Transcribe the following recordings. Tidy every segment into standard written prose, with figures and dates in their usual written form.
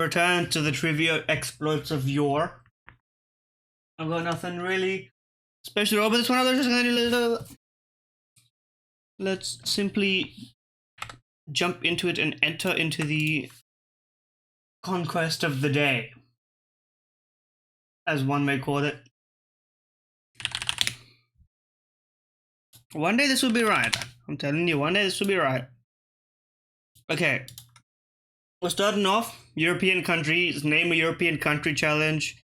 return to the trivia exploits of yore. I've got nothing really special over this one. I'm just gonna let's simply jump into it and enter into the conquest of the day, as one may call it. One day this will be right. I'm telling you, one day this will be right. Okay. We're starting off. European countries. Name a European country challenge.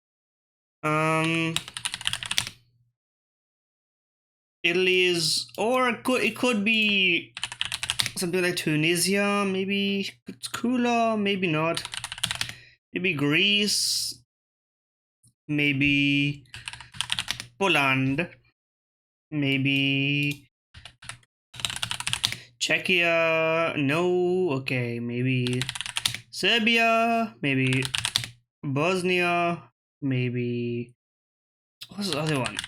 Italy is, or it could be something like Tunisia. Maybe it's cooler. Maybe not. Maybe Greece. Maybe Poland. Maybe Czechia. No. Okay. Maybe Serbia. Maybe Bosnia. Maybe what's the other one?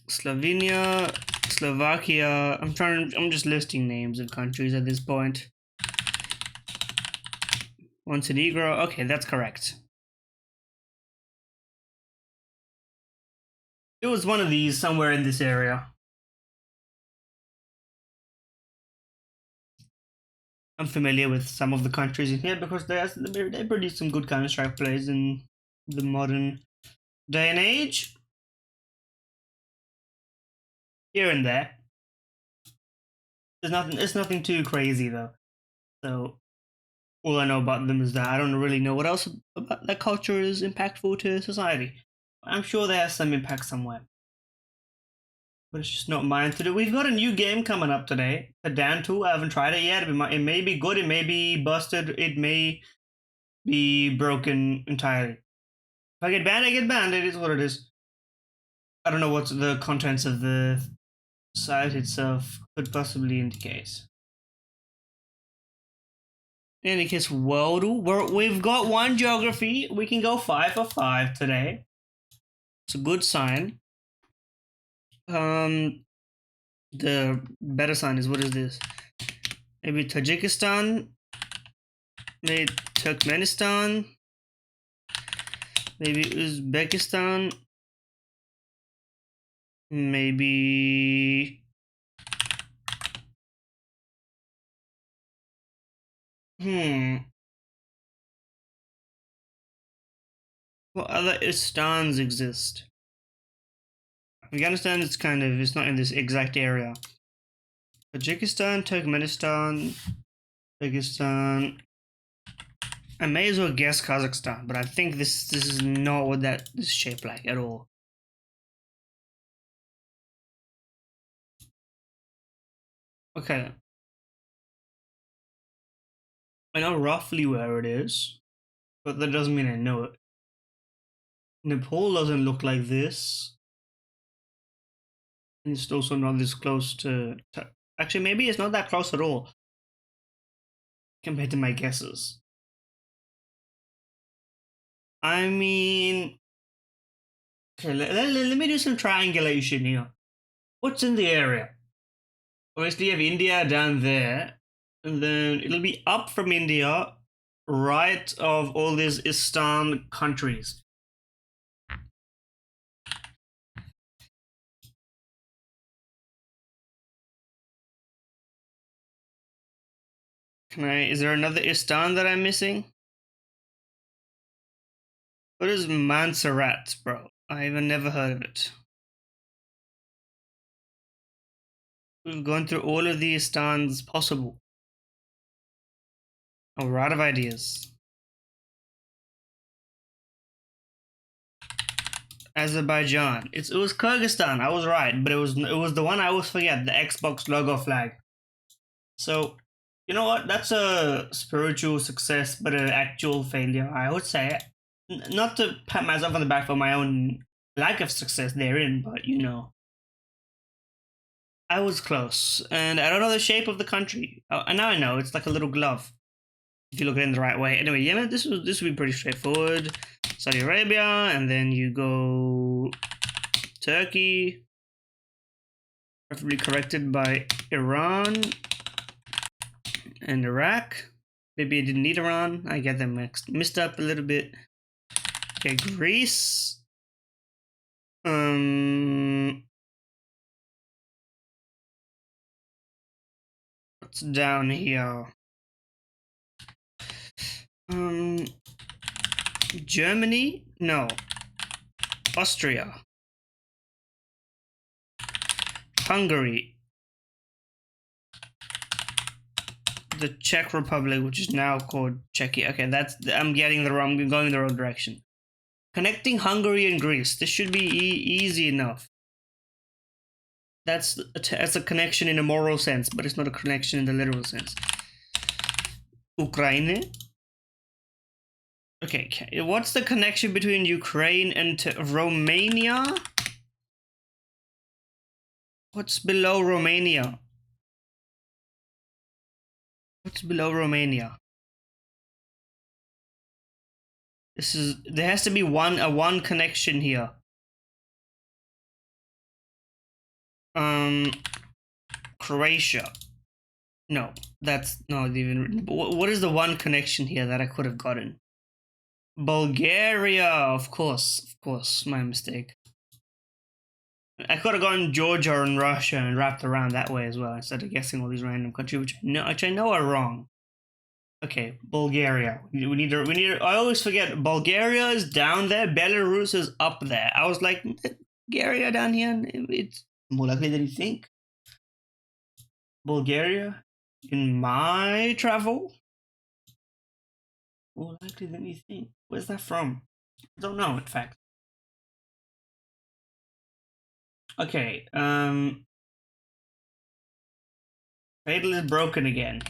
Slovenia, Slovakia. I'm just listing names of countries at this point. Montenegro. Okay, that's correct. It was one of these somewhere in this area. I'm familiar with some of the countries in here because they produce some good Counter-Strike plays in the modern day and age. Here and there. It's nothing too crazy though. So all I know about them is that I don't really know what else about that culture is impactful to society. I'm sure they have some impact somewhere. But it's just not mine to do. We've got a new game coming up today. Pedanto 2. I haven't tried it yet. It may be good. It may be busted. It may be broken entirely. If I get banned, I get banned. It is what it is. I don't know what the contents of the site itself could possibly indicate. In any case, we've got one geography. We can go 5 for 5 today. It's a good sign. The better sign is, what is this? Maybe Tajikistan, maybe Turkmenistan, maybe Uzbekistan, maybe what other Istans exist? Afghanistan is it's not in this exact area. Tajikistan, Turkmenistan, Pakistan. I may as well guess Kazakhstan, but I think this is not what this is shaped like at all. Okay. I know roughly where it is, but that doesn't mean I know it. Nepal doesn't look like this. And it's also not this close to actually, maybe it's not that close at all compared to my guesses. I mean, okay, let me do some triangulation here. What's in the area? Obviously, you have India down there, and then it'll be up from India, right of all these Istan countries. Is there another Istan that I'm missing? What is Montserrat, bro? I've never heard of it. We've gone through all of the Istans possible. A lot of ideas. Azerbaijan. It was Kyrgyzstan. I was right, but it was the one I always forget. The Xbox logo flag. So, you know what? That's a spiritual success, but an actual failure, I would say. Not to pat myself on the back for my own lack of success therein, but you know, I was close, and I don't know the shape of the country. And now I know it's like a little glove if you look at it in the right way. Anyway, Yemen. This would be pretty straightforward. Saudi Arabia, and then you go Turkey, preferably corrected by Iran and Iraq. Maybe it didn't need Iran. I get them mixed up a little bit. Okay, Greece. What's down here? Germany? No. Austria. Hungary. The Czech Republic, which is now called Czechia. Okay, I'm going the wrong direction. Connecting Hungary and Greece. This should be easy enough. That's a connection in a moral sense, but it's not a connection in the literal sense. Ukraine. Okay, what's the connection between Ukraine and Romania? What's below Romania? What's below Romania? There has to be one connection here. Croatia. No, that's not even. What is the one connection here that I could have gotten? Bulgaria, of course, my mistake. I could have gone Georgia and Russia and wrapped around that way as well instead of guessing all these random countries, which I know are wrong. Okay, Bulgaria. We need to. I always forget Bulgaria is down there. Belarus is up there. I was like, Bulgaria down here. It's more likely than you think. Bulgaria in my travel. More likely than you think. Where's that from? I don't know, in fact. Okay, Fatal is broken again.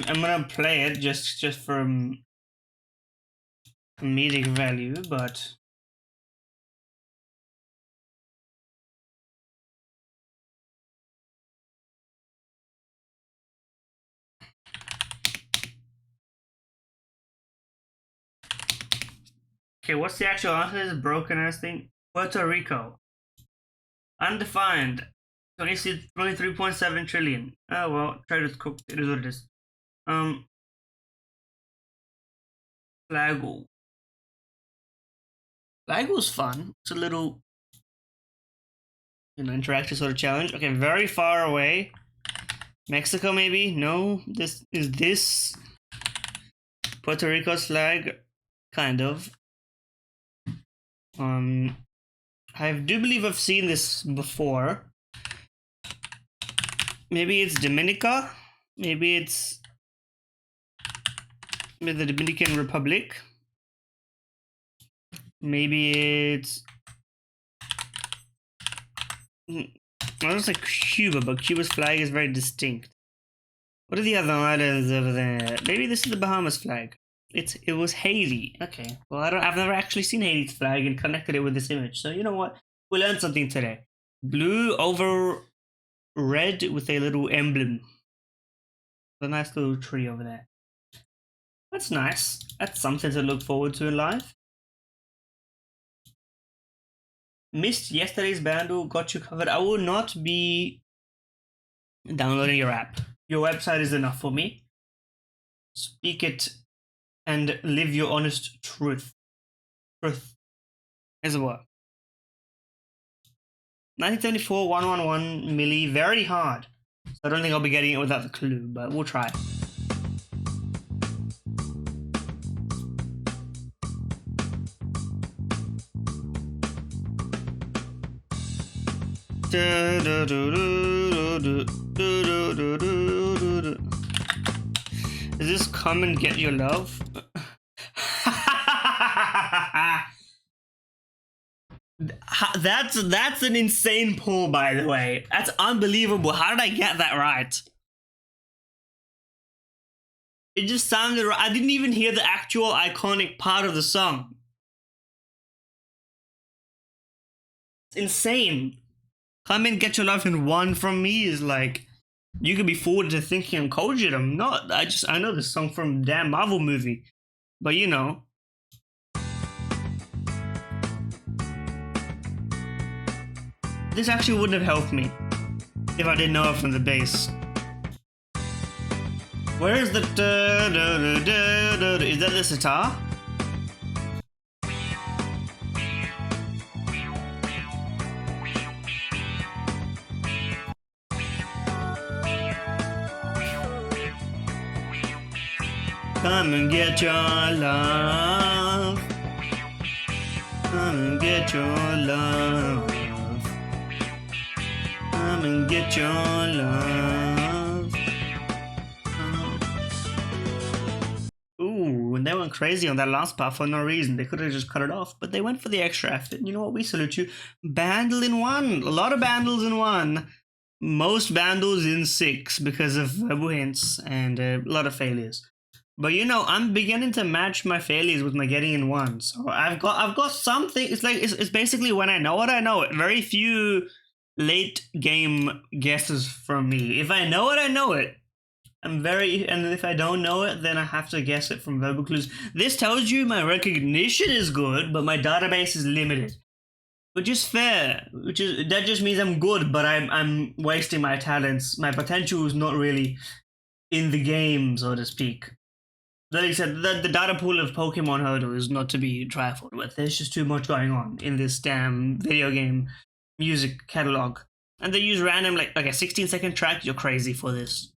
I'm gonna play it just for comedic value, but okay, what's the actual answer to this broken ass thing? Puerto Rico. Undefined. 23.7 trillion. Oh well, try to cook. It is what it is. Flagel. Flagel's fun. It's a little, interactive sort of challenge. Okay, very far away. Mexico, maybe? No. This Puerto Rico's flag? Kind of. I do believe I've seen this before. Maybe it's Dominica. Maybe it's the Dominican Republic. Maybe it's I don't say Cuba, but Cuba's flag is very distinct. What are the other islands over there? Maybe this is the Bahamas flag. It was Haiti. Okay. Well, I've never actually seen Haiti's flag and connected it with this image. So you know what? We learned something today. Blue over red with a little emblem. A nice little tree over there. That's nice. That's something to look forward to in life. Missed yesterday's bundle, got you covered. I will not be downloading your app. Your website is enough for me. Speak it and live your honest truth. Truth is a word. 1974, 111 milli, very hard. So I don't think I'll be getting it without the clue, but we'll try. Is this Come and Get Your Love? That's an insane pull, by the way. That's unbelievable. How did I get that right? It just sounded right. I didn't even hear the actual iconic part of the song. It's insane. Come and Get Your Love in one from me is like You could be fooled into thinking I'm Kojiro. I'm not. I know this song from damn Marvel movie. But you know. This actually wouldn't have helped me if I didn't know it from the bass. Where is the da, da, da, da, da, da? Is that the sitar? Come and get your love. Come and get your love. Come and get your love. Ooh, and they went crazy on that last part for no reason. They could have just cut it off, but they went for the extra effort. You know what? We salute you. Bandle in 1. A lot of bandles in 1. Most bandles in 6 because of verbal hints and a lot of failures. But you know, I'm beginning to match my failures with my getting in 1. So I've got something. It's like it's basically when I know it, I know it. Very few late game guesses from me. If I know it, I know it. And if I don't know it, then I have to guess it from verbal clues. This tells you my recognition is good, but my database is limited. Which is fair. That just means I'm good, but I'm wasting my talents. My potential is not really in the game, so to speak. Like I said, the data pool of Pokemon Hurdle is not to be trifled with. There's just too much going on in this damn video game music catalog. And they use random, like a 16-second track. You're crazy for this.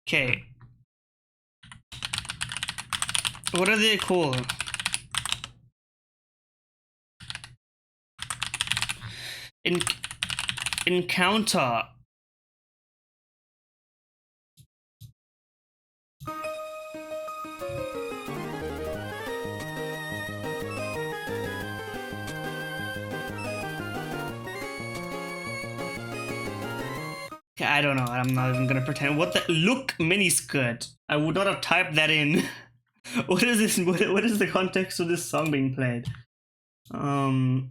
Okay. What are they called? Encounter. I don't know. I'm not even gonna pretend. What the look miniskirt? I would not have typed that in. What is this? What is the context of this song being played? You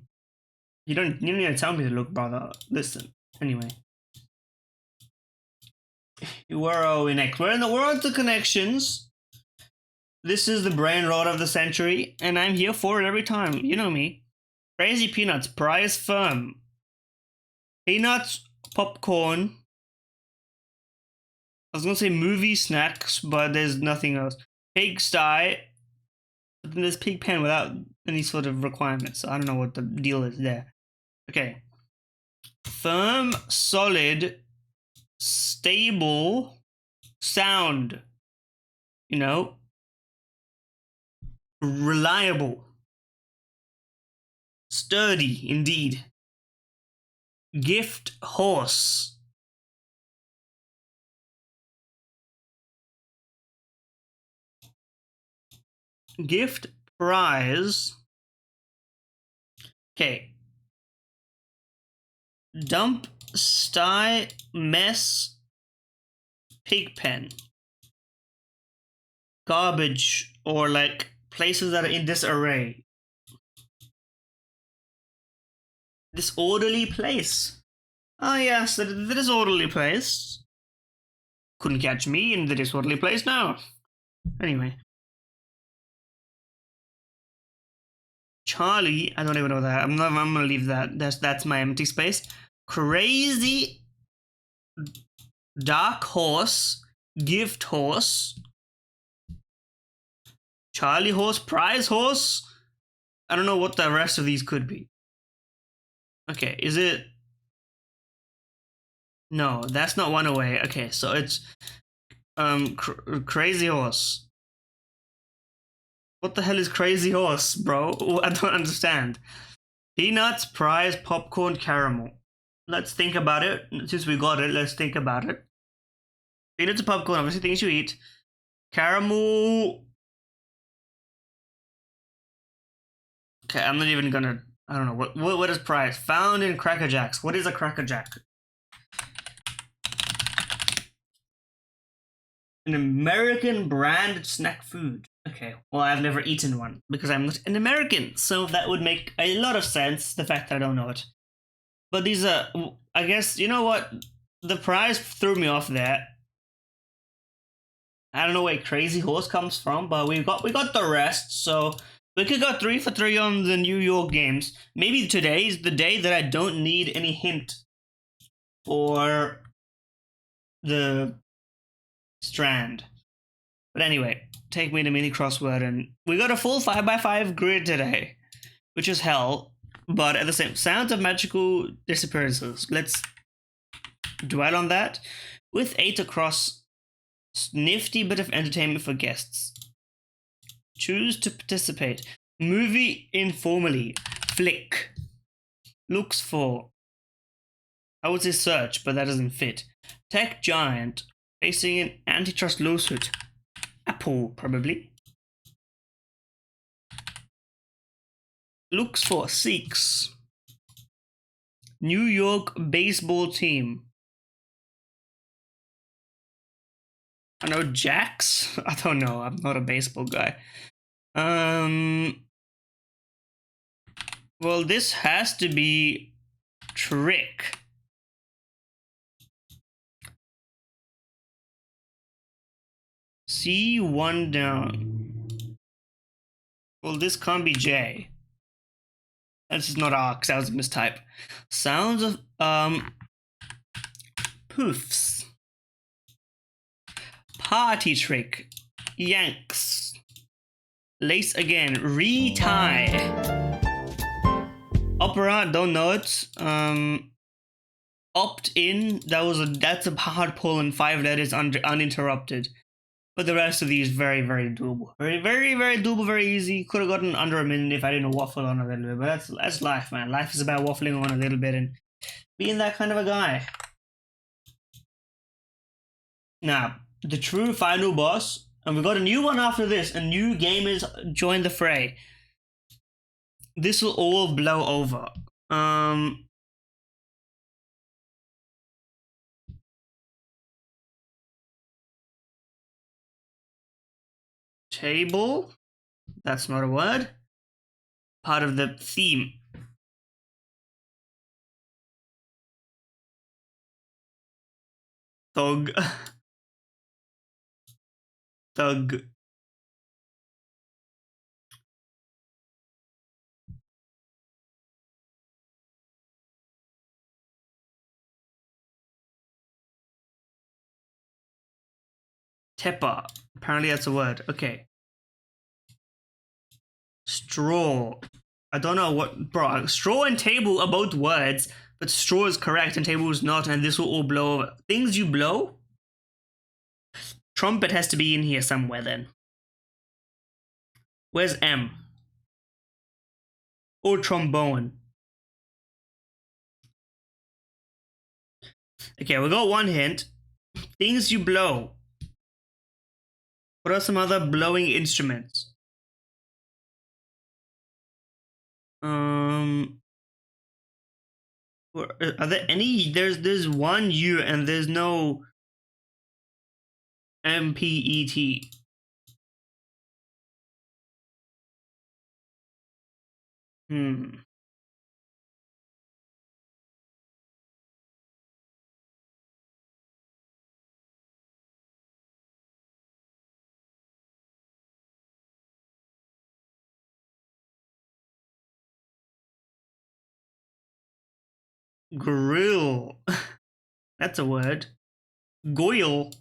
don't need to tell me to look, brother. Listen. Anyway. We're in the world of connections. This is the brain rot of the century, and I'm here for it every time. You know me. Crazy Peanuts, prize firm. Peanuts, popcorn. I was gonna say movie snacks, but there's nothing else. Pigsty. But then there's Pigpen without any sort of requirements, so I don't know what the deal is there. Okay. Firm, solid, stable, sound. You know? Reliable. Sturdy, indeed. Gift horse. Gift prize. Okay. Dump, sty, mess, pigpen. Garbage, or like places that are in disarray. Disorderly place. Ah, yes, the disorderly place. Couldn't catch me in the disorderly place now. Anyway. Charlie, I don't even know that. I'm gonna leave that. That's my empty space. Crazy dark horse, gift horse, Charlie horse, prize horse. I don't know what the rest of these could be. Okay, is it? No, that's not one away. Okay, so it's crazy horse. What the hell is crazy horse, bro? I don't understand. Peanuts, prize, popcorn, caramel. Let's think about it. Since we got it, let's think about it. Peanuts and popcorn, obviously things you eat. Caramel. Okay, I'm not even gonna. I don't know what is prize. Found in Cracker Jacks. What is a Cracker Jack? An American brand snack food. Okay, well, I've never eaten one because I'm not an American, so that would make a lot of sense, the fact that I don't know it. But these are, I guess, you know what? The prize threw me off there. I don't know where Crazy Horse comes from, but we got the rest, so we could go 3 for 3 on the New York games. Maybe today is the day that I don't need any hint for the strand. But anyway, take me to mini crossword, and we got a full 5x5 grid today, which is hell. But at the same, sounds of magical disappearances. Let's dwell on that. With 8 across, nifty bit of entertainment for guests. Choose to participate. Movie informally. Flick. Looks for. I would say search, but that doesn't fit. Tech giant. Facing an antitrust lawsuit. Apple, probably. Looks for. Seeks. New York baseball team. I know Jacks. I don't know. I'm not a baseball guy. Well, this has to be trick. C1 down. Well, this can't be J. This is not R, because that was a mistype. Sounds of poofs. Party trick. Yanks. Lace again. Retie. Opera, don't know it. Opt in. That's a hard pull in 5 letters uninterrupted. But the rest of these very, very doable. Very, very, very doable, very easy. Could have gotten under a minute if I didn't waffle on a little bit. But that's life, man. Life is about waffling on a little bit and being that kind of a guy. Now, the true final boss, and we got a new one after this, and new gamers join the fray. This will all blow over. Table. That's not a word. Part of the theme. Thug. Thug. Teppa. Apparently that's a word. Okay. Straw. I don't know what, bro. Straw and table are both words, but straw is correct and table is not, and this will all blow over. Things you blow? Trumpet has to be in here somewhere then. Where's M? Or trombone? Okay, we got one hint. Things you blow. What are some other blowing instruments? Are there any? There's one U and there's no MPET. Grill. That's a word. Goyle.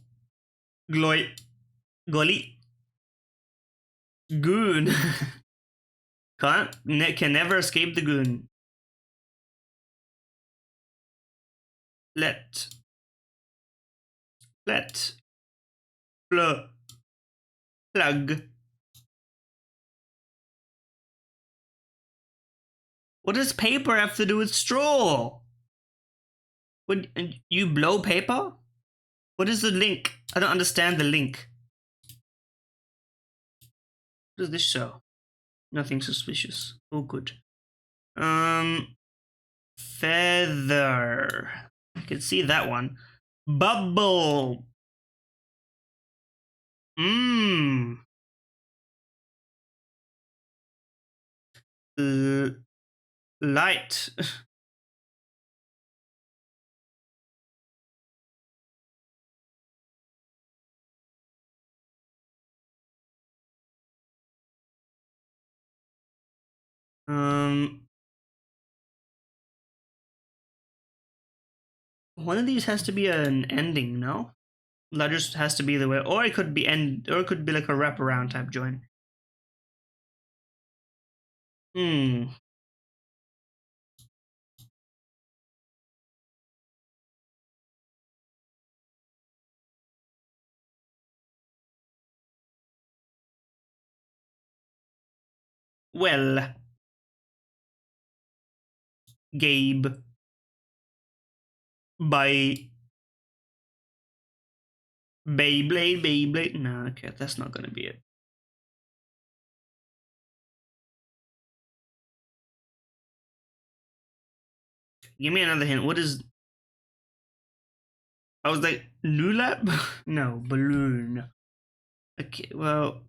Gloy. Golly. Goon. Can never escape the goon. Let. Plug. What does paper have to do with straw? Would you blow paper? What is the link? I don't understand the link. What does this show? Nothing suspicious. Oh, good. Feather. I can see that one. Bubble. Light. One of these has to be an ending, no? That just has to be the way, or it could be or it could be like a wraparound type join. Hmm. Well, Gabe, by Beyblade. No, okay, that's not gonna be it. Give me another hint. What is? I was like, Nulap? No, balloon. Okay, well.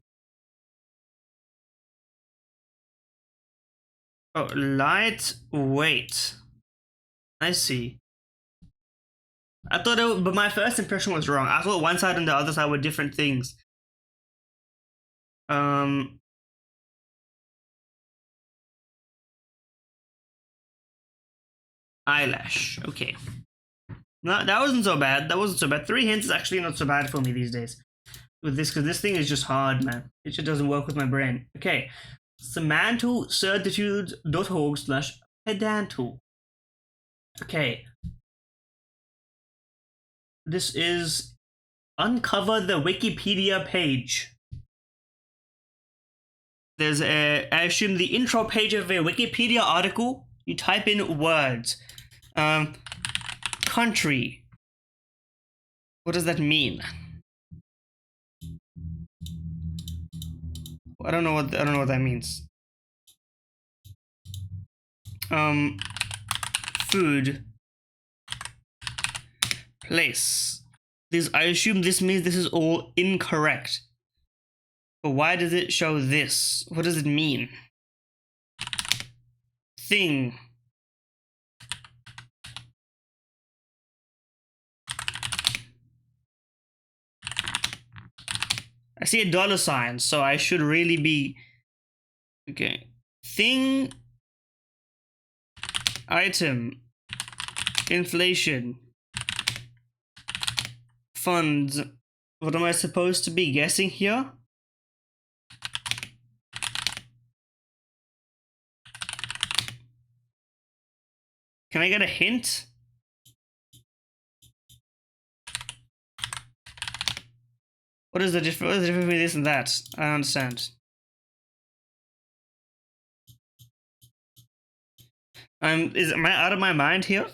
Oh, lightweight. I see. I thought it, but my first impression was wrong. I thought one side and the other side were different things. Um, eyelash. Okay. No, that wasn't so bad. That wasn't so bad. 3 hints is actually not so bad for me these days. With this, because this thing is just hard, man. It just doesn't work with my brain. Okay. Certitude.org/pedantal. Okay. This is uncover the Wikipedia page. There's I assume the intro page of a Wikipedia article. You type in words. Country. What does that mean? I don't know what that means. Food. Place. I assume this means this is all incorrect. But why does it show this? What does it mean? Thing. I see a $sign, so I should really be... Okay. Thing. Item. Inflation. Funds. What am I supposed to be guessing here? Can I get a hint? What is the difference between this and that? I don't understand. Am I out of my mind here?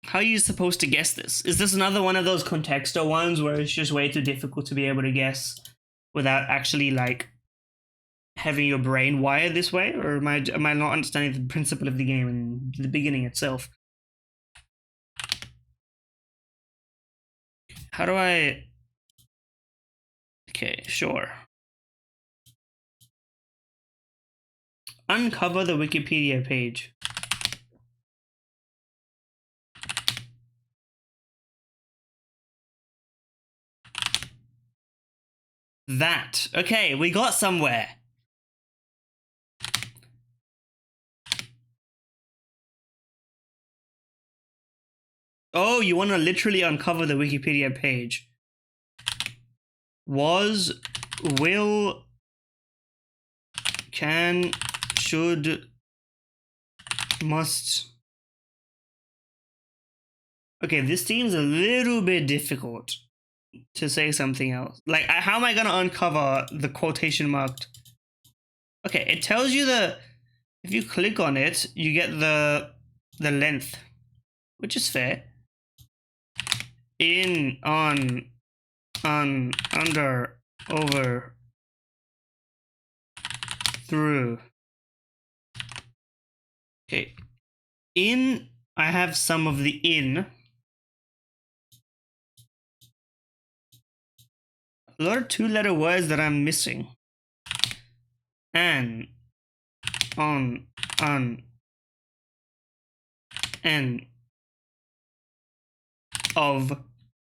How are you supposed to guess this? Is this another one of those contexto ones where it's just way too difficult to be able to guess without actually like having your brain wired this way? Or am I not understanding the principle of the game in the beginning itself? How do I... Okay, sure. Uncover the Wikipedia page. That. Okay, we got somewhere. Oh, you want to literally uncover the Wikipedia page. Was, will, can, should, must. Okay, this seems a little bit difficult to say something else. Like, how am I going to uncover the quotation marked? Okay, it tells you if you click on it, you get the length, which is fair. In, on, under, over, through. Okay. In, I have some of the in. A lot of 2-letter words that I'm missing. An, on, and, of.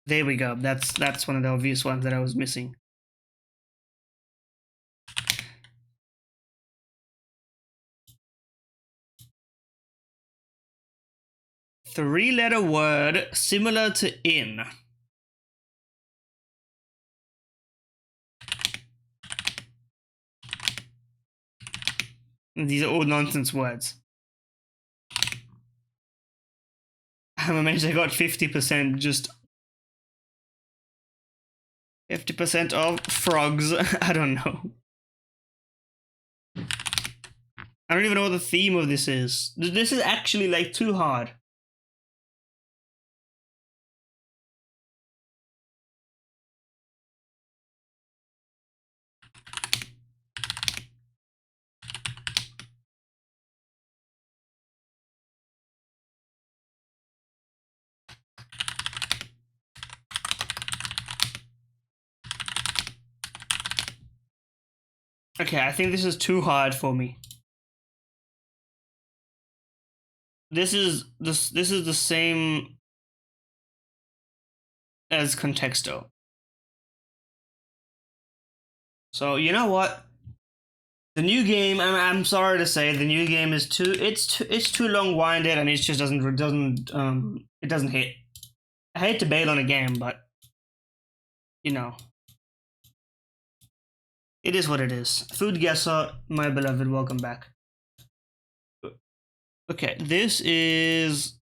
There we go. That's one of the obvious ones that I was missing. 3-letter word similar to in. These are all nonsense words. I'm amazed I got 50%, just 50% of frogs. I don't know. I don't even know what the theme of this is. This is actually like too hard. Okay, I think this is too hard for me. This is the same as Contexto. So you know what? The new game, I'm sorry to say, the new game is it's too long-winded, and it just doesn't hit. I hate to bail on a game, but you know, it is what it is. Food guesser, my beloved, welcome back. Okay, this is,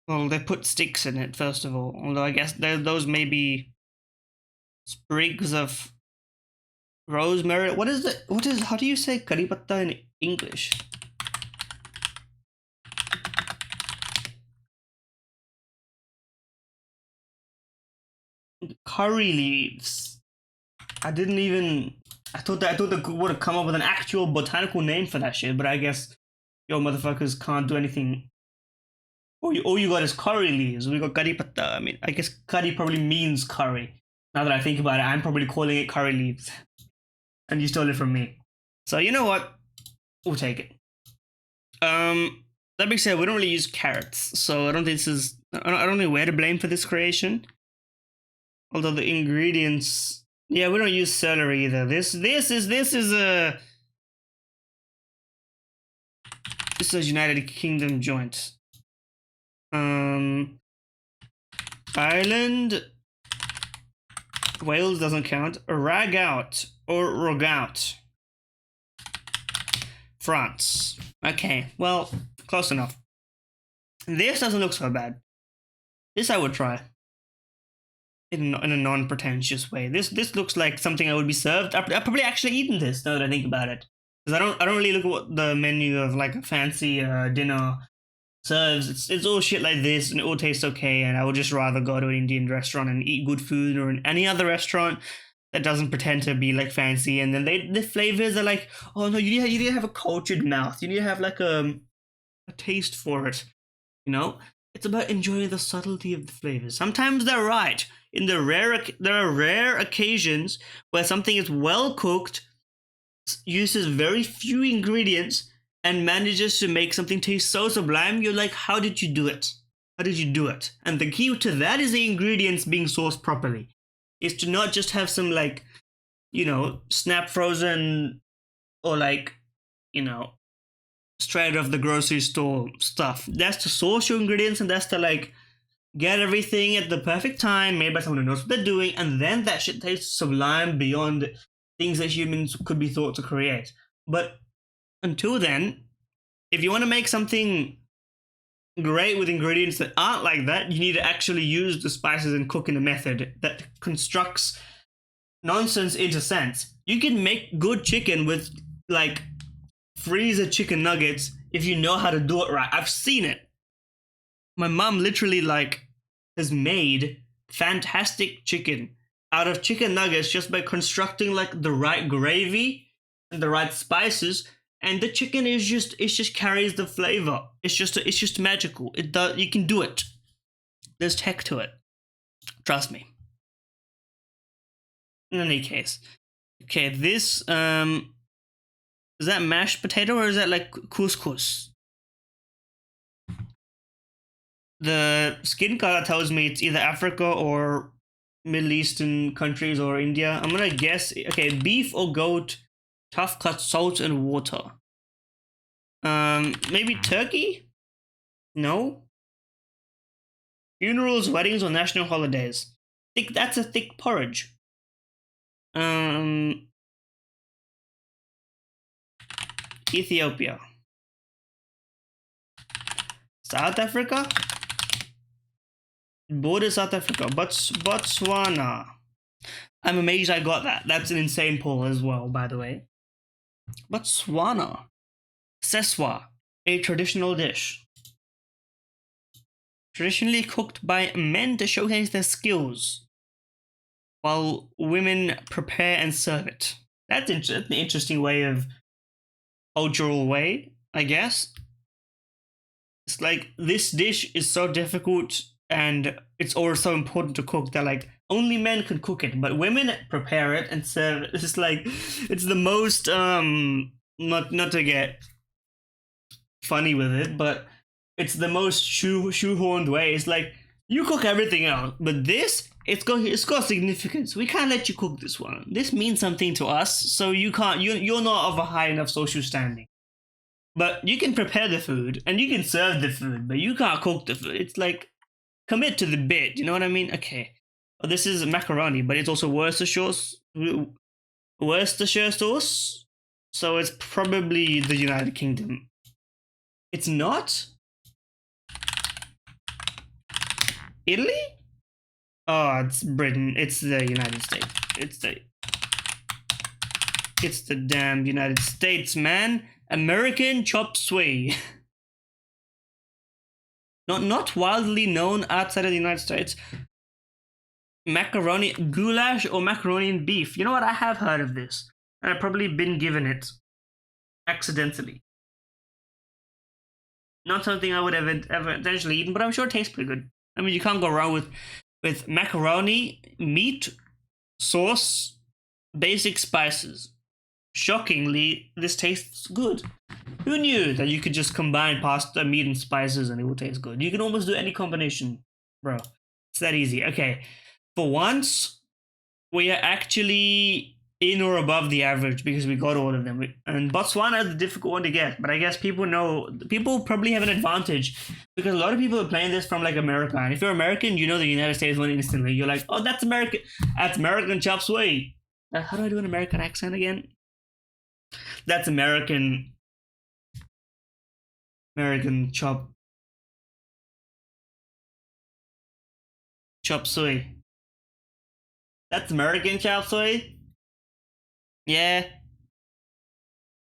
well, they put sticks in it first of all, although I guess those may be sprigs of rosemary. How do you say curry patta in English? Curry leaves. I thought they would have come up with an actual botanical name for that shit, but I guess yo motherfuckers can't do anything. All you got is curry leaves. We got curry patta. I mean, I guess curry probably means curry. Now that I think about it, I'm probably calling it curry leaves. And you stole it from me. So you know what? We'll take it. That being said, we don't really use carrots, so I don't know where to blame for this creation. Although the ingredients, yeah, we don't use celery either. This is a United Kingdom joint. Ireland, Wales doesn't count. Rag out or rogout. France. Okay, well, close enough. This doesn't look so bad. This I would try. In a non-pretentious way. This looks like something I would be served. I've probably actually eaten this now that I think about it. Because I don't really look at what the menu of like a fancy dinner serves. It's all shit like this, and it all tastes okay, and I would just rather go to an Indian restaurant and eat good food, or in any other restaurant that doesn't pretend to be like fancy. And then the flavors are like, oh no, you need to have a cultured mouth. You need to have like a taste for it. You know, it's about enjoying the subtlety of the flavors. Sometimes they're right. There are rare occasions where something is well cooked, uses very few ingredients, and manages to make something taste so sublime. You're like, how did you do it? How did you do it? And the key to that is the ingredients being sourced properly. Is to not just have some like, you know, snap frozen or like, you know, straight off the grocery store stuff. That's to source your ingredients, and that's to like get everything at the perfect time, made by someone who knows what they're doing, and then that shit tastes sublime beyond things that humans could be thought to create. But until then, if you want to make something great with ingredients that aren't like that, you need to actually use the spices and cook in a method that constructs nonsense into sense. You can make good chicken with like freezer chicken nuggets if you know how to do it right. I've seen it. My mom literally like has made fantastic chicken out of chicken nuggets just by constructing like the right gravy and the right spices, and the chicken is just carries the flavor. It's just magical. You can do it. There's tech to it. Trust me. In any case. Okay, this is that mashed potato or is that like couscous? The skin color tells me it's either Africa or Middle Eastern countries or India. I'm gonna guess. Okay, beef or goat, tough cut, salt and water. Maybe Turkey? No. Funerals, weddings, or national holidays. That's a thick porridge. Ethiopia. South Africa? Border South Africa. Botswana. I'm amazed I got that. That's an insane poll as well, by the way. Botswana. Seswa. A traditional dish. Traditionally cooked by men to showcase their skills, while women prepare and serve it. That's an interesting way of cultural way, I guess. It's like this dish is so difficult and it's also important to cook that like only men can cook it, but women prepare it and serve it. It's like it's the most not to get funny with it, but it's the most shoehorned way. It's like you cook everything else, but this it's got significance. We can't let you cook this one. This means something to us, so you can't. You're not of a high enough social standing. But you can prepare the food and you can serve the food, but you can't cook the food. It's like commit to the bit. You know what I mean? Okay. Well, this is macaroni, but it's also Worcestershire sauce. So it's probably the United Kingdom. It's not? Italy? Oh, it's Britain. It's the United States. It's the damn United States, man. American chop suey. Not wildly known outside of the United States. Macaroni goulash or macaroni and beef. You know what? I have heard of this, and I've probably been given it accidentally. Not something I would have ever intentionally eaten, but I'm sure it tastes pretty good. I mean, you can't go wrong with macaroni, meat, sauce, basic spices. Shockingly, this tastes good. Who knew that you could just combine pasta, meat, and spices and it will taste good? You can almost do any combination, bro. It's that easy. Okay, for once, we are actually in or above the average because we got all of them. And Botswana is the difficult one to get, but I guess people probably have an advantage because a lot of people are playing this from like America. And if you're American, you know the United States one instantly. You're like, oh, that's American. That's American chop suey. How do I do an American accent again? That's American chop suey. That's American chop suey. Yeah.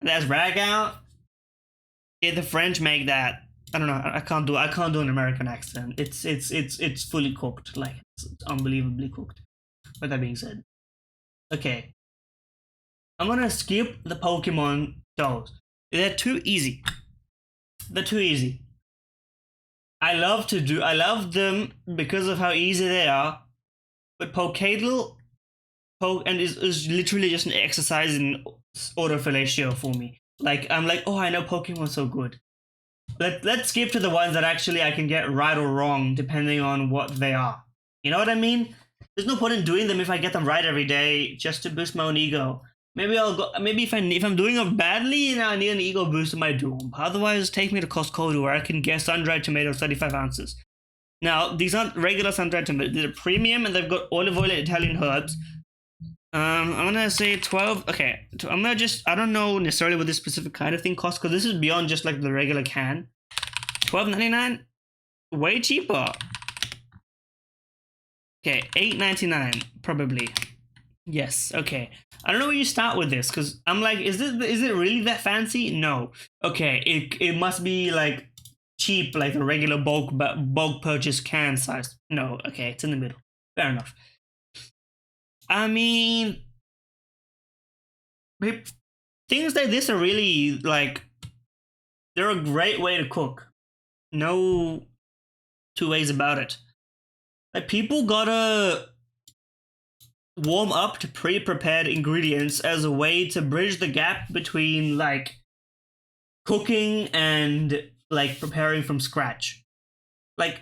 That's ragout. Yeah, the French make that. I don't know. I can't do an American accent. It's fully cooked. Like it's unbelievably cooked. With that being said, okay. I'm gonna skip the Pokemon shows. They're too easy. I love them because of how easy they are. But Pokédle is literally just an exercise in autofellatio for me. Like I'm like, oh, I know Pokemon so good. Let's skip to the ones that actually I can get right or wrong depending on what they are. You know what I mean? There's no point in doing them if I get them right every day just to boost my own ego. Maybe I'll go. Maybe if I'm doing it badly, I need an ego boost in my Doom. Otherwise, take me to Costco where I can get sun-dried tomatoes, 35 ounces. Now, these aren't regular sun-dried tomatoes. They're premium, and they've got olive oil and Italian herbs. I'm gonna say 12. Okay, I'm gonna I don't know necessarily what this specific kind of thing costs because this is beyond just like the regular can. $12.99, way cheaper. Okay, $8.99 probably. Yes. Okay. I don't know where you start with this because I'm like, is it really that fancy? No. Okay. It must be like cheap, like a regular bulk purchase can size. No. Okay. It's in the middle. Fair enough. I mean, things like this are really like they're a great way to cook. No two ways about it. Like people gotta warm up to pre-prepared ingredients as a way to bridge the gap between like cooking and like preparing from scratch. Like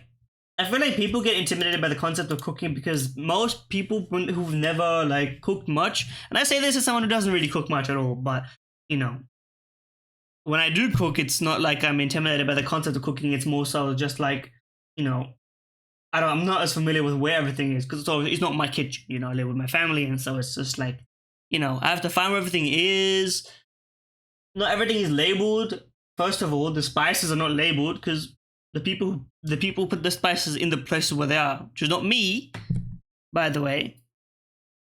I feel like people get intimidated by the concept of cooking because most people who've never like cooked much, and I say this as someone who doesn't really cook much at all, but you know, when I do cook, it's not like I'm intimidated by the concept of cooking. It's more so just like, you know, I'm not as familiar with where everything is because it's not my kitchen. You know, I live with my family, and so it's just like, you know, I have to find where everything is. Not everything is labeled. First of all, the spices are not labeled because the people put the spices in the places where they are, which is not me, by the way.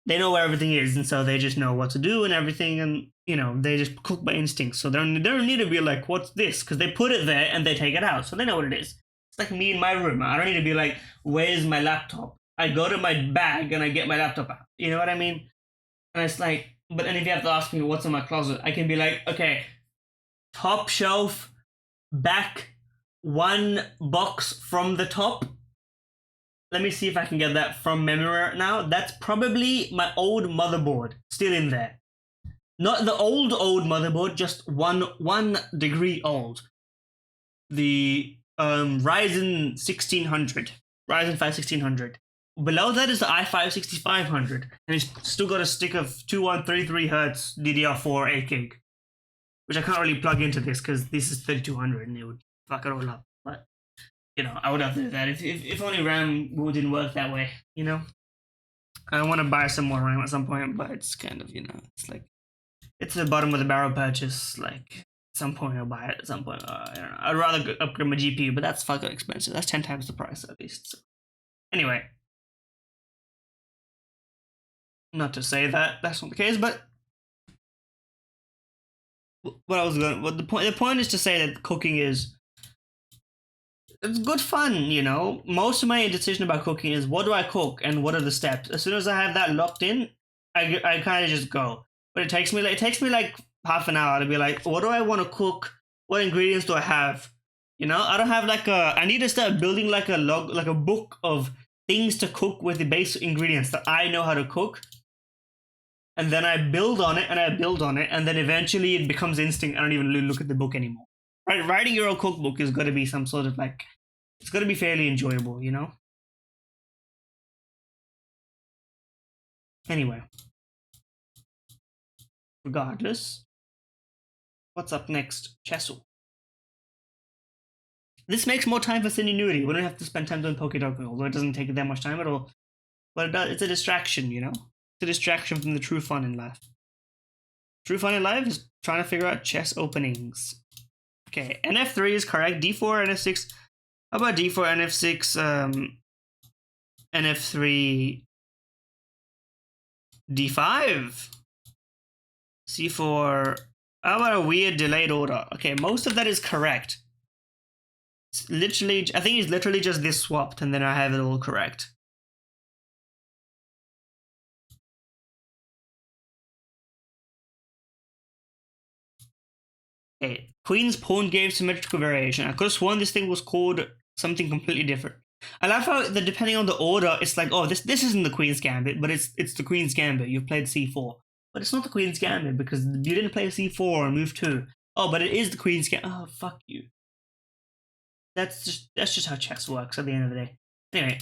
They know where everything is, and so they just know what to do and everything, and you know, they just cook by instinct. So they don't need to be like, what's this? Because they put it there and they take it out, so they know what it is. It's like me in my room. I don't need to be like, where's my laptop? I go to my bag and I get my laptop out. You know what I mean? And it's like, but then if you have to ask me what's in my closet, I can be like, okay, top shelf, back one box from the top. Let me see if I can get that from memory right now. That's probably my old motherboard still in there. Not the old motherboard, just one degree old. The Ryzen 1600, Ryzen 5 1600. Below that is the i5 6500, and it's still got a stick of 2133 Hz DDR4 8 gig, which I can't really plug into this because this is 3200 and it would fuck it all up. But you know, I would have to do that if only RAM didn't work that way. You know, I want to buy some more RAM at some point, but it's kind of, you know, it's like it's the bottom of the barrel purchase. Like at some point I'll buy it. At some point, I don't know. I'd rather upgrade my GPU, but that's fucking expensive. That's 10 times the price at least. So. Anyway. Not to say that that's not the case, but the point is to say that cooking is, it's good fun, you know. Most of my decision about cooking is what do I cook and what are the steps. As soon as I have that locked in, I kind of just go. But it takes me like half an hour to be like, what do I want to cook? What ingredients do I have? You know, I don't have like I need to start building like a book of things to cook with the basic ingredients that I know how to cook. And then I build on it, and then eventually it becomes instinct. I don't even look at the book anymore. Right? Writing your own cookbook is going to be some sort of like, it's going to be fairly enjoyable, you know? Anyway. Regardless. What's up next? Chesil. This makes more time for Sinuity. We don't have to spend time doing Pokedoku, although it doesn't take that much time at all. But it does, it's a distraction, you know? It's a distraction from the true fun in life. True fun in life is trying to figure out chess openings. Okay, NF3 is correct. D4, NF6. How about D4, NF6, NF3, D5? C4. How about a weird delayed order? Okay, most of that is correct. It's literally, I think it's literally just this swapped, and then I have it all correct. Okay, Queen's Pawn gave symmetrical variation. I could have sworn this thing was called something completely different. I love how that depending on the order, it's like, oh, this isn't the Queen's Gambit, but it's the Queen's Gambit. You've played C4. But it's not the Queen's Gambit because you didn't play C4 and move 2. Oh, but it is the Queen's Gambit. Oh, fuck you. That's just how chess works at the end of the day. Anyway.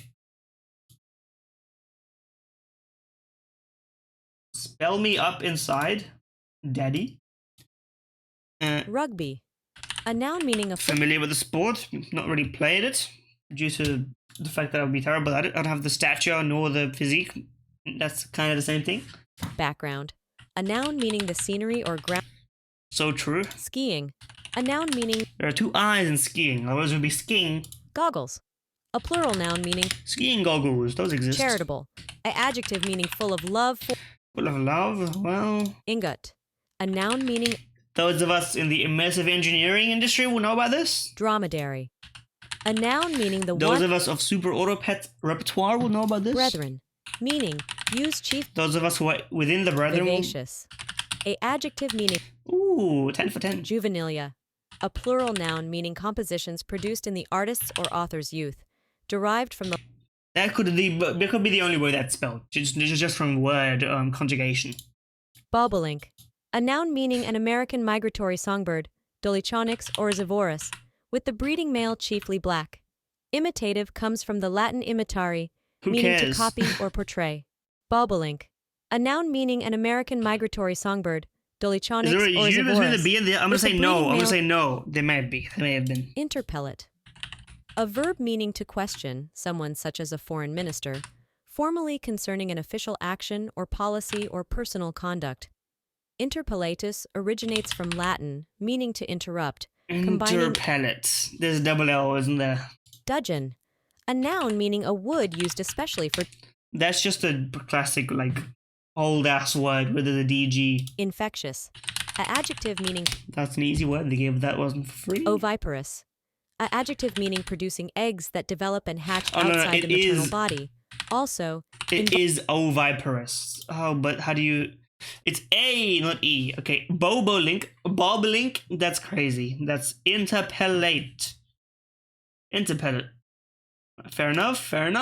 Spell me up inside, Daddy. Rugby. A noun meaning a familiar with the sport, not really played it due to the fact that I would be terrible at it. I don't have the stature nor the physique. That's kind of the same thing. Background. A noun meaning the scenery or ground. So true. Skiing. A noun meaning there are 2 eyes in skiing. Otherwise it would be skiing. Goggles. A plural noun meaning skiing goggles. Those exist. Charitable. An adjective meaning full of love for. Full of love? Well. Ingot. A noun meaning. Those of us in the immersive engineering industry will know about this. Dromedary. A noun meaning the Those of us of Super Auto Pet repertoire will know about this. Brethren. Meaning use chief. Those of us who are within the brethren. Vivacious. A adjective meaning. Ooh, 10 for 10. Juvenilia. A plural noun meaning compositions produced in the artist's or author's youth, derived from the. That could be the only way that's spelled, just from word conjugation. Bobolink. A noun meaning an American migratory songbird, Dolichonyx or Zivorus, with the breeding male chiefly black. Imitative comes from the Latin imitare, meaning to copy or portray. Bobolink. A noun meaning an American migratory songbird, Dolichonyx or Zivorus. I'm going to say no. I'm going to say no. They may have been. Interpellet. A verb meaning to question someone such as a foreign minister, formally concerning an official action or policy or personal conduct. Interpellatus originates from Latin, meaning to interrupt, combining Interpellets. There's a double L, isn't there? dudgeon, a noun meaning a wood used especially for That's just a classic, like, old ass word with the DG. infectious, an adjective meaning That's an easy word they gave. That wasn't for free. oviparous, an adjective meaning producing eggs that develop and hatch Oh, no, outside it the maternal is- body. Also, It is oviparous. Oh, but how do you... It's A, not E. Okay, bobolink, that's crazy. That's interpellate. Interpellate. Fair enough. You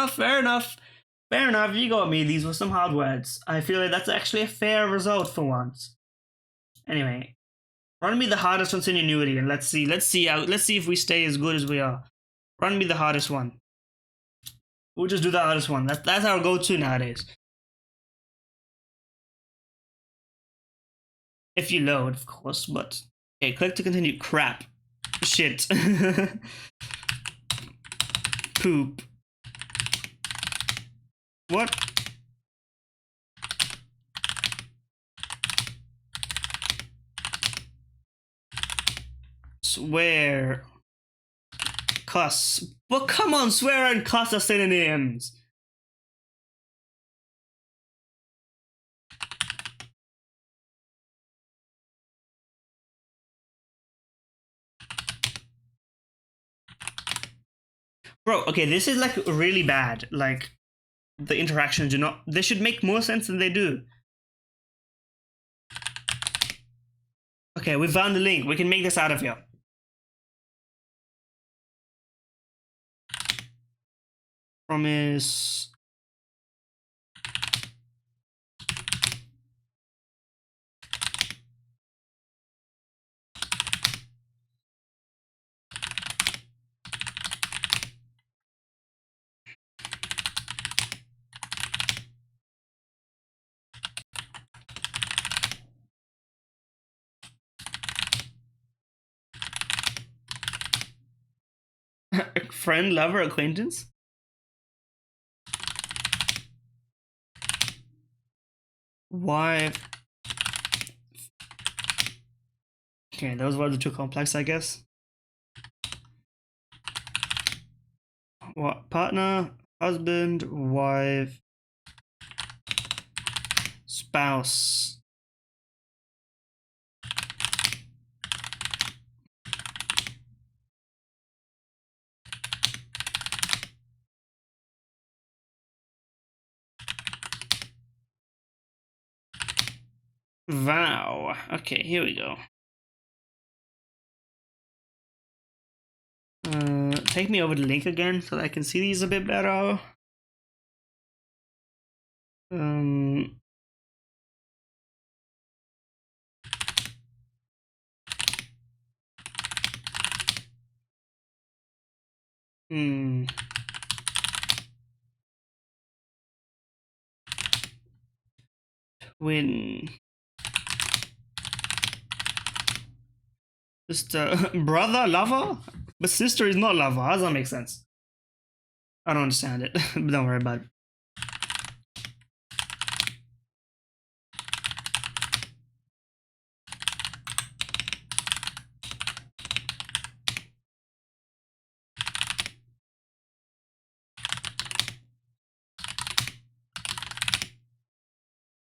got me. These were some hard words. I feel like that's actually a fair result for once. Anyway, run me the hardest ones in Ingenuity, and let's see if we stay as good as we are. Run me the hardest one. We'll just do the hardest one. That's our go-to nowadays. If you load, of course, but... Okay, click to continue. Crap. Shit. Poop. What? Swear. Cuss. But come on, swear and cuss are synonyms. Bro, okay, this is like really bad. Like, the interactions do not... They should make more sense than they do. Okay, we found the link. We can make this out of here. Promise. Friend, lover, acquaintance? Wife. Okay, those words are too complex, I guess. What? Partner, husband, wife, spouse. Vow. Okay, here we go. Take me over the link again so that I can see these a bit better. Twin. Just brother, lover? But sister is not lover. How does that make sense? I don't understand it. But don't worry about it.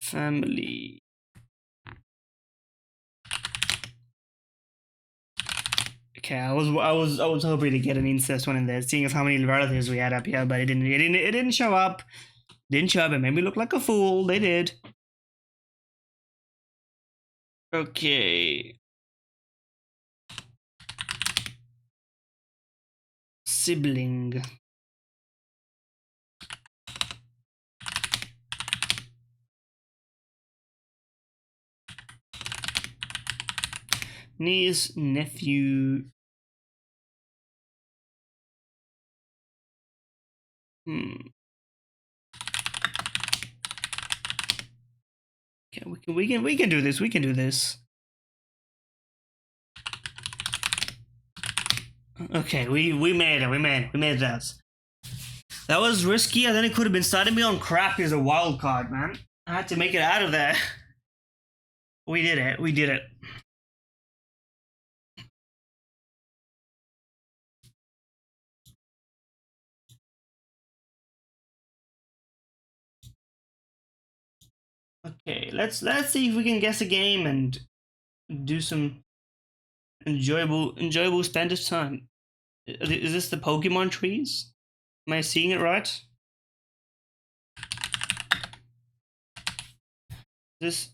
Family. Okay, I was hoping to get an incest one in there, seeing as how many relatives we had up here, but it didn't show up. Didn't show up. It made me look like a fool. They did. Okay. Sibling. Niece, nephew. Okay, we can do this. We can do this. Okay, we made it. We made that. That was risky. And then it could have been starting me on crap as a wild card, man. I had to make it out of there. We did it. We did it. Okay, let's see if we can guess a game and do some enjoyable Spanish time. Is this the Pokemon trees? Am I seeing it right? Is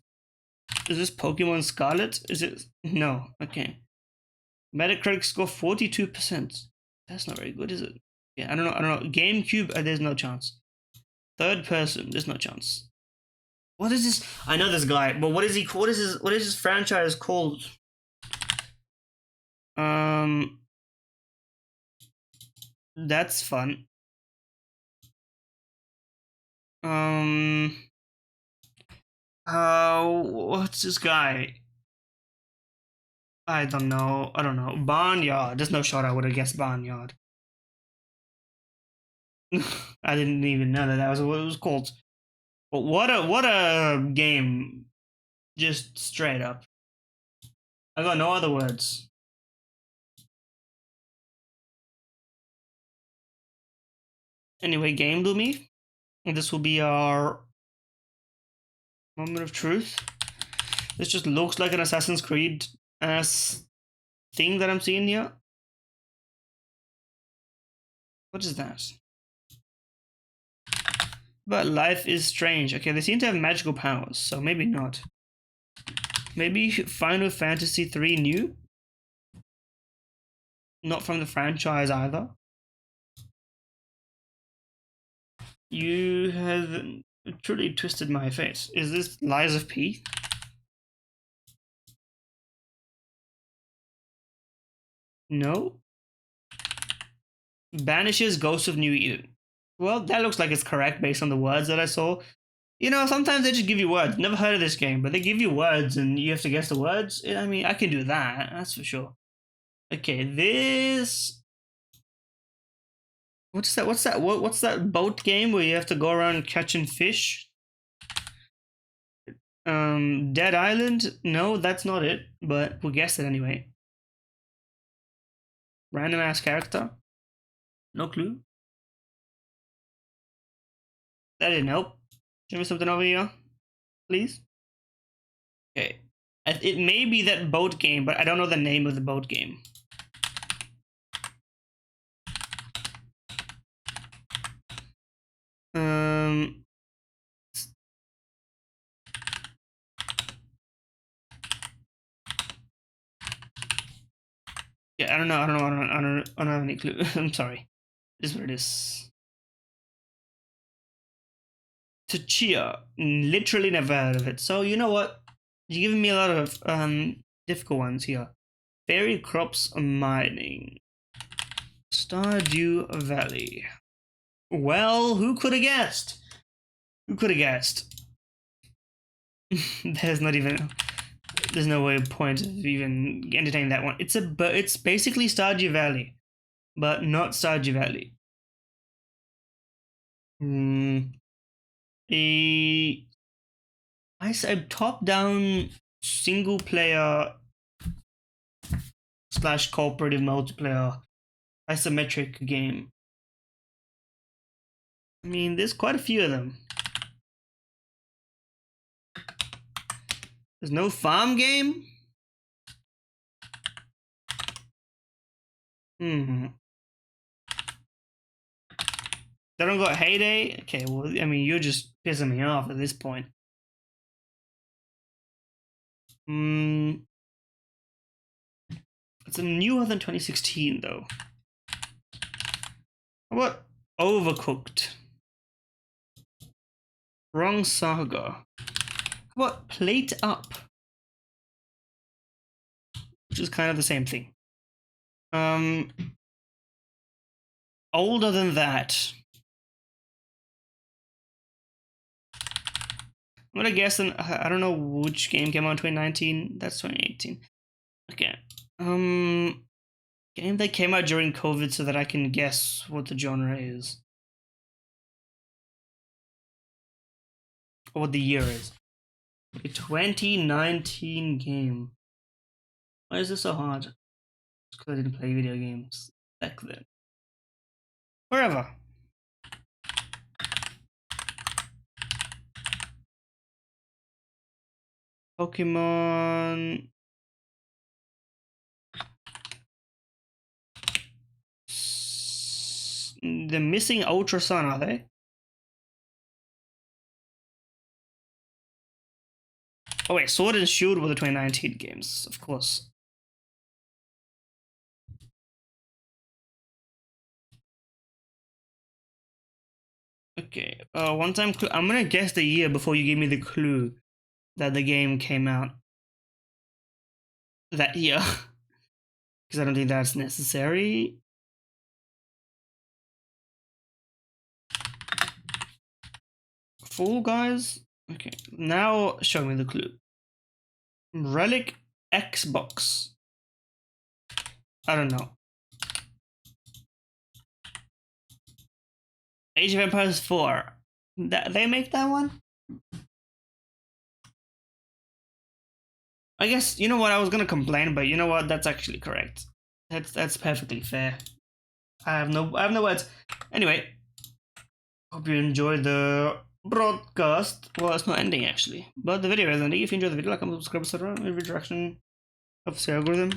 this Pokemon Scarlet? Is it? No. Okay. Metacritic score 42%. That's not very good, is it? Yeah, I don't know. GameCube, there's no chance. Third person, there's no chance. What is this? I know this guy, but what is he? What is his franchise called? That's fun. What's this guy? I don't know. Barnyard. There's no shot I would have guessed Barnyard. I didn't even know that was what it was called. But what a game. Just straight up. I got no other words. Anyway, Game Lumi. This will be our moment of truth. This just looks like an Assassin's Creed thing that I'm seeing here. What is that? But life is strange. Okay, they seem to have magical powers, so maybe not. Maybe Final Fantasy 3 new? Not from the franchise either. You have truly twisted my face. Is this Lies of P? No. Banishes Ghost of New Eden. Well, that looks like it's correct based on the words that I saw. You know, sometimes they just give you words. Never heard of this game, but they give you words and you have to guess the words. I mean, I can do that, that's for sure. Okay, this... What's that boat game where you have to go around catching fish? Dead Island? No, that's not it, but we'll guess it anyway. Random ass character? No clue. That didn't help. Show me something over here, please. Okay. It may be that boat game, but I don't know the name of the boat game. Yeah, I don't know. I don't have any clue. I'm sorry. It is what it is. Tchia. Literally never heard of it. So you know what? You're giving me a lot of difficult ones here. Fairy Crops Mining. Stardew Valley. Well, who could have guessed? Who could have guessed? There's no way point of even entertaining that one. It's basically Stardew Valley, but not Stardew Valley. I say top-down single-player / cooperative multiplayer isometric game. I mean, there's quite a few of them. There's no farm game? They don't got Heyday? Okay, well, I mean, you're just pissing me off at this point. It's newer than 2016, though. How about Overcooked? Wrong Saga. How about Plate Up? Which is kind of the same thing. Older than that. I'm gonna guess, I don't know which game came out in 2019. That's 2018. Okay. Game that came out during COVID so that I can guess what the genre is. Or what the year is. A 2019 game. Why is this so hard? It's because I didn't play video games back then. Wherever. Pokemon. They're missing Ultra Sun, are they? Oh wait, Sword and Shield were the 2019 games, of course. Okay, one time I'm gonna guess the year before you give me the clue that the game came out that year. Because I don't think that's necessary. Fall Guys? Okay, now show me the clue. Relic Xbox. I don't know. Age of Empires 4. They make that one? I guess, you know what, I was gonna complain, but you know what, that's actually correct. That's perfectly fair. I have no words. Anyway, hope you enjoyed the broadcast. Well, it's not ending actually, but the video is ending. If you enjoyed the video, like, comment, subscribe, etc. Every direction of the algorithm.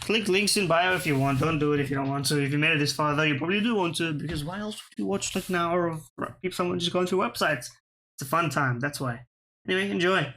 Click links in bio if you want. Don't do it if you don't want to. If you made it this far, though, you probably do want to, because why else would you watch like an hour of someone just going through websites? It's a fun time, that's why. Anyway, enjoy.